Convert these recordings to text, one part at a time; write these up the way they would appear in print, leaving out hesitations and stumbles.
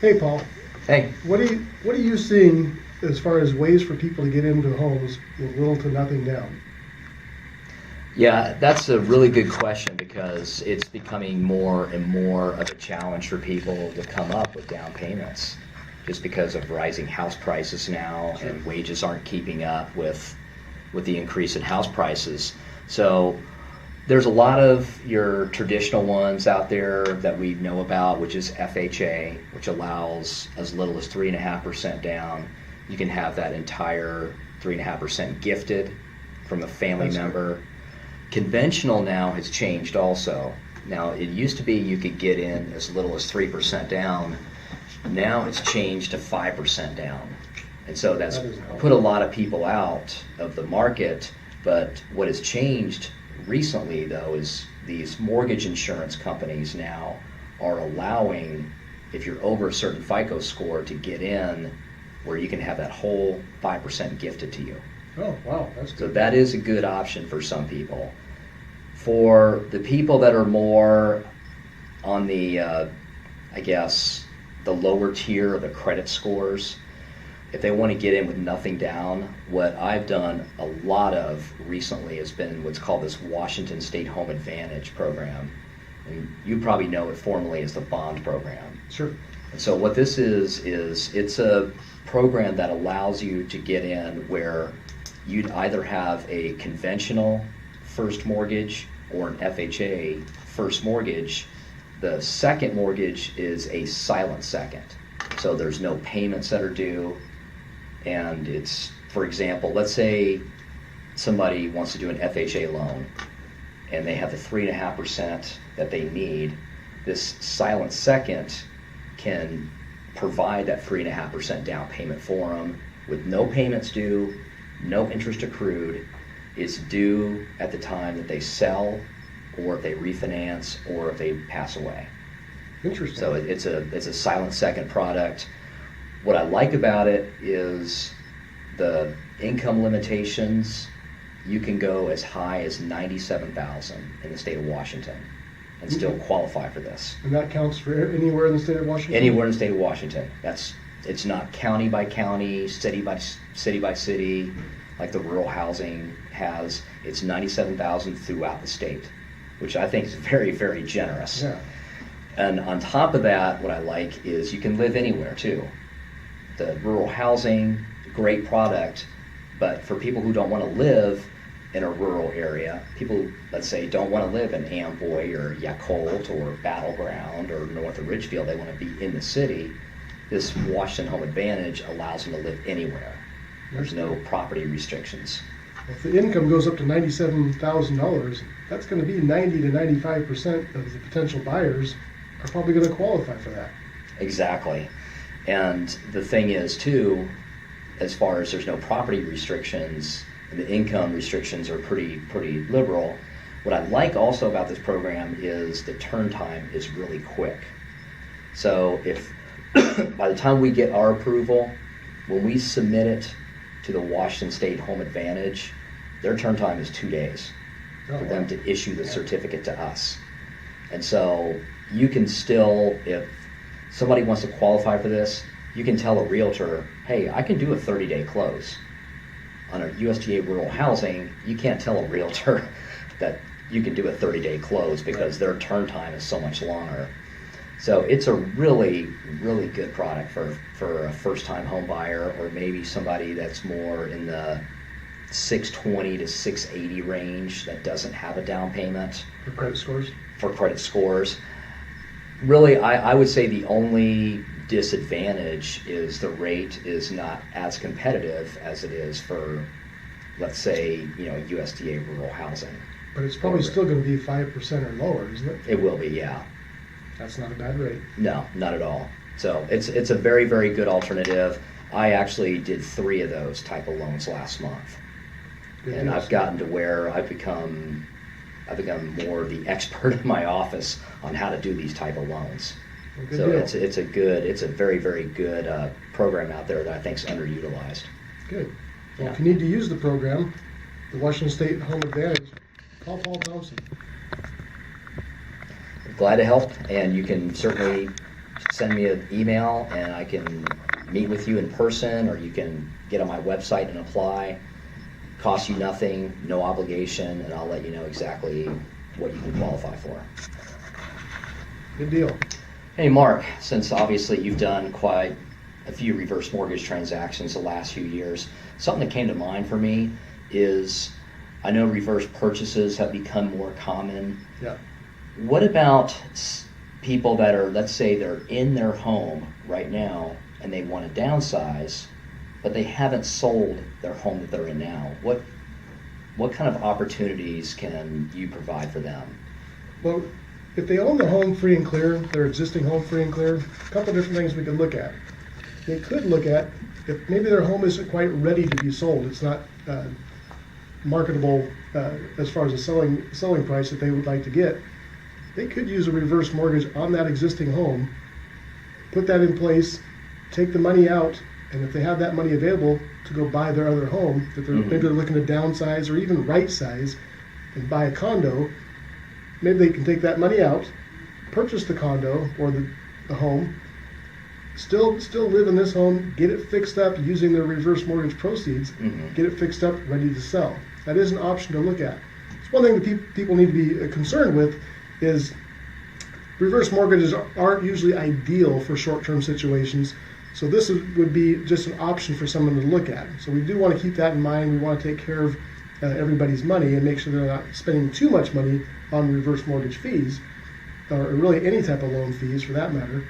Hey, Paul. Hey. What are you seeing as far as ways for people to get into homes with little to nothing down? Yeah, that's a really good question because it's becoming more and more of a challenge for people to come up with down payments just because of rising house prices now, and wages aren't keeping up with the increase in house prices. So there's a lot of your traditional ones out there that we know about, which is FHA, which allows as little as 3.5% down. You can have that entire 3.5% gifted from a family member. Conventional now has changed also. Now, it used to be you could get in as little as 3% down. Now it's changed to 5% down. And so that's put a lot of people out of the market. But what has changed recently, though, is these mortgage insurance companies now are allowing, if you're over a certain FICO score, to get in where you can have that whole 5% gifted to you. Oh, wow, that's good. So that is a good option for some people. For the people that are more on the, I guess, the lower tier of the credit scores, if they want to get in with nothing down, what I've done a lot of recently has been what's called this Washington State Home Advantage program. And you probably know it formally as the bond program. Sure. And so what this is it's a program that allows you to get in where you'd either have a conventional first mortgage or an FHA first mortgage. The second mortgage is a silent second. So there's no payments that are due. And it's, for example, let's say somebody wants to do an FHA loan and they have the 3.5% that they need. This silent second can provide that 3.5% down payment for them with no payments due, no interest accrued. It's due at the time that they sell, or if they refinance, or if they pass away. Interesting. So it's a silent second product. What I like about it is the income limitations. You can go as high as $97,000 in the state of Washington and still qualify for this. And that counts for anywhere in the state of Washington? Anywhere in the state of Washington. It's not county by county, city by city, like the rural housing has. It's $97,000 throughout the state, which I think is very, very generous. Yeah. And on top of that, what I like is you can live anywhere too. The rural housing, great product, but for people who don't want to live in a rural area, people, let's say, don't want to live in Amboy or Yacolt or Battleground or north of Ridgefield, they want to be in the city, this Washington Home Advantage allows them to live anywhere. There's no property restrictions. If the income goes up to $97,000, that's going to be 90 to 95% of the potential buyers are probably going to qualify for that. Exactly. And the thing is, too, as far as there's no property restrictions, the income restrictions are pretty liberal. What I like also about this program is the turn time is really quick. So if by the time we get our approval, when we submit it to the Washington State Home Advantage, their turn time is 2 days for them to issue the certificate to us. And so you can still, if somebody wants to qualify for this, you can tell a realtor, hey, I can do a 30-day close. On a USDA rural housing, you can't tell a realtor that you can do a 30-day close because their turn time is so much longer. So it's a really, really good product for a first-time home buyer, or maybe somebody that's more in the 620 to 680 range that doesn't have a down payment. For credit scores? For credit scores. Really, I would say the only disadvantage is the rate is not as competitive as it is for, let's say, USDA rural housing. But it's probably still going to be 5% or lower, isn't it? It will be, yeah. That's not a bad rate. No, not at all. So it's a very, very good alternative. I actually did 3 of those type of loans last month. Good And deals. I've gotten to where I've become more the expert in my office on how to do these type of loans. Well, good So deal. it's a very, very good program out there that I think is underutilized. Good. Well, Yeah. if you need to use the program, the Washington State Home Advantage, call Paul Thompson. Glad to help, and you can certainly send me an email and I can meet with you in person, or you can get on my website and apply. Costs you nothing, no obligation, and I'll let you know exactly what you can qualify for. Good deal. Hey Mark, since obviously you've done quite a few reverse mortgage transactions the last few years, something that came to mind for me is, I know reverse purchases have become more common. Yeah. What about people that are, let's say they're in their home right now and they want to downsize, but they haven't sold their home that they're in now? What kind of opportunities can you provide for them? Well, if they own the home free and clear, their existing home free and clear, a couple of different things we could look at. They could look at if maybe their home isn't quite ready to be sold. It's not marketable as far as the selling price that they would like to get. They could use a reverse mortgage on that existing home, put that in place, take the money out, and if they have that money available to go buy their other home, that they're maybe they're looking to downsize or even right size and buy a condo, maybe they can take that money out, purchase the condo or the home, still live in this home, get it fixed up using their reverse mortgage proceeds, get it fixed up, ready to sell. That is an option to look at. It's one thing that people need to be concerned with is reverse mortgages aren't usually ideal for short-term situations. So this would be just an option for someone to look at. So we do want to keep that in mind. We want to take care of everybody's money and make sure they're not spending too much money on reverse mortgage fees, or really any type of loan fees for that matter.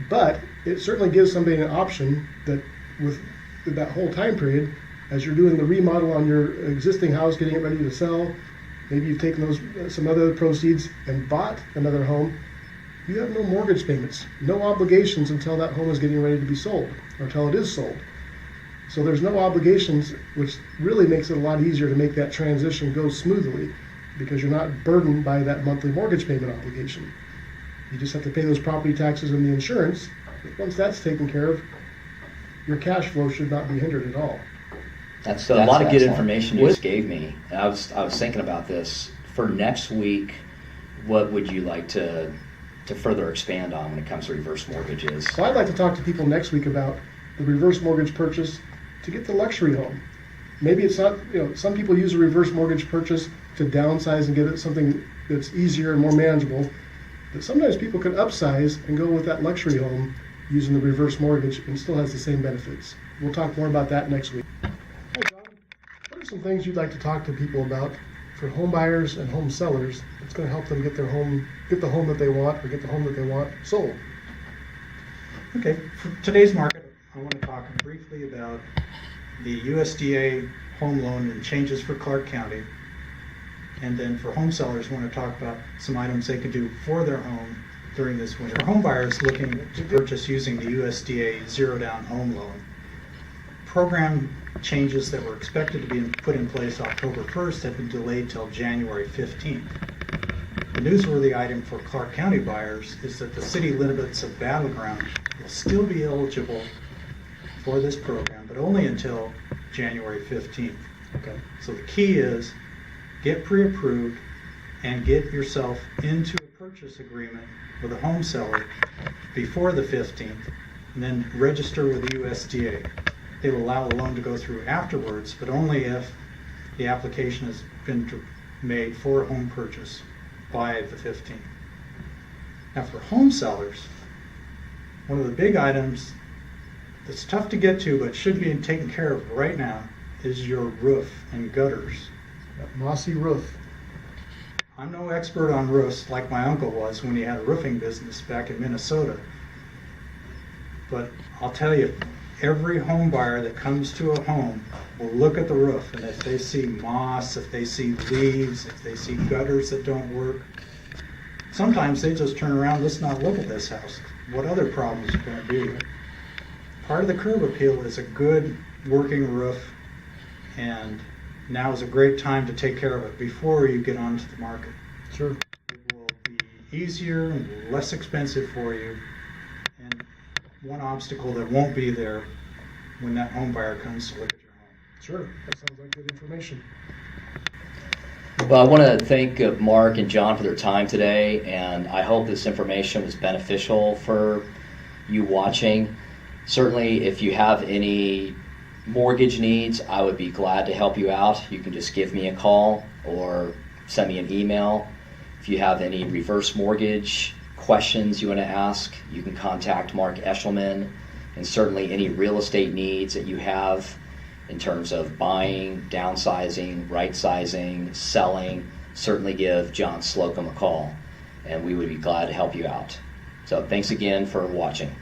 But it certainly gives somebody an option that with that whole time period, as you're doing the remodel on your existing house, getting it ready to sell, maybe you've taken some other proceeds and bought another home, you have no mortgage payments, no obligations until that home is getting ready to be sold or until it is sold. So there's no obligations, which really makes it a lot easier to make that transition go smoothly because you're not burdened by that monthly mortgage payment obligation. You just have to pay those property taxes and the insurance. But once that's taken care of, your cash flow should not be hindered at all. That's a lot of good information you just gave me. And I was thinking about this. For next week, what would you like to further expand on when it comes to reverse mortgages? So I'd like to talk to people next week about the reverse mortgage purchase to get the luxury home. Maybe it's not, some people use a reverse mortgage purchase to downsize and get it something that's easier and more manageable. But sometimes people can upsize and go with that luxury home using the reverse mortgage and still has the same benefits. We'll talk more about that next week. Hi, John. What are some things you'd like to talk to people about for home buyers and home sellers that's going to help them get the home that they want or get the home that they want sold? Okay, for today's market, I want to talk briefly about the USDA home loan and changes for Clark County. And then for home sellers, I want to talk about some items they can do for their home during this winter. For home buyers looking to purchase using the USDA Zero Down Home Loan, program changes that were expected to be put in place October 1st have been delayed till January 15th. The newsworthy item for Clark County buyers is that the city limits of Battleground will still be eligible for this program, but only until January 15th. Okay. So the key is get pre-approved and get yourself into a purchase agreement with a home seller before the 15th, and then register with the USDA. They will allow the loan to go through afterwards, but only if the application has been made for a home purchase by the 15th. Now for home sellers, one of the big items that's tough to get to but should be taken care of right now is your roof and gutters. That mossy roof. I'm no expert on roofs like my uncle was when he had a roofing business back in Minnesota. But I'll tell you, every home buyer that comes to a home will look at the roof, and if they see moss, if they see leaves, if they see gutters that don't work, sometimes they just turn around, let's not look at this house. What other problems are going to be? Part of the curb appeal is a good working roof, and now is a great time to take care of it before you get onto the market. Sure. It will be easier and less expensive for you, and one obstacle that won't be there when that home buyer comes to look at your home. Sure. That sounds like good information. Well, I want to thank Mark and John for their time today, and I hope this information was beneficial for you watching. Certainly, if you have any mortgage needs, I would be glad to help you out. You can just give me a call or send me an email. If you have any reverse mortgage questions you want to ask, you can contact Mark Eshelman, and certainly any real estate needs that you have in terms of buying, downsizing, right-sizing, selling, certainly give John Slocum a call, and we would be glad to help you out. So thanks again for watching.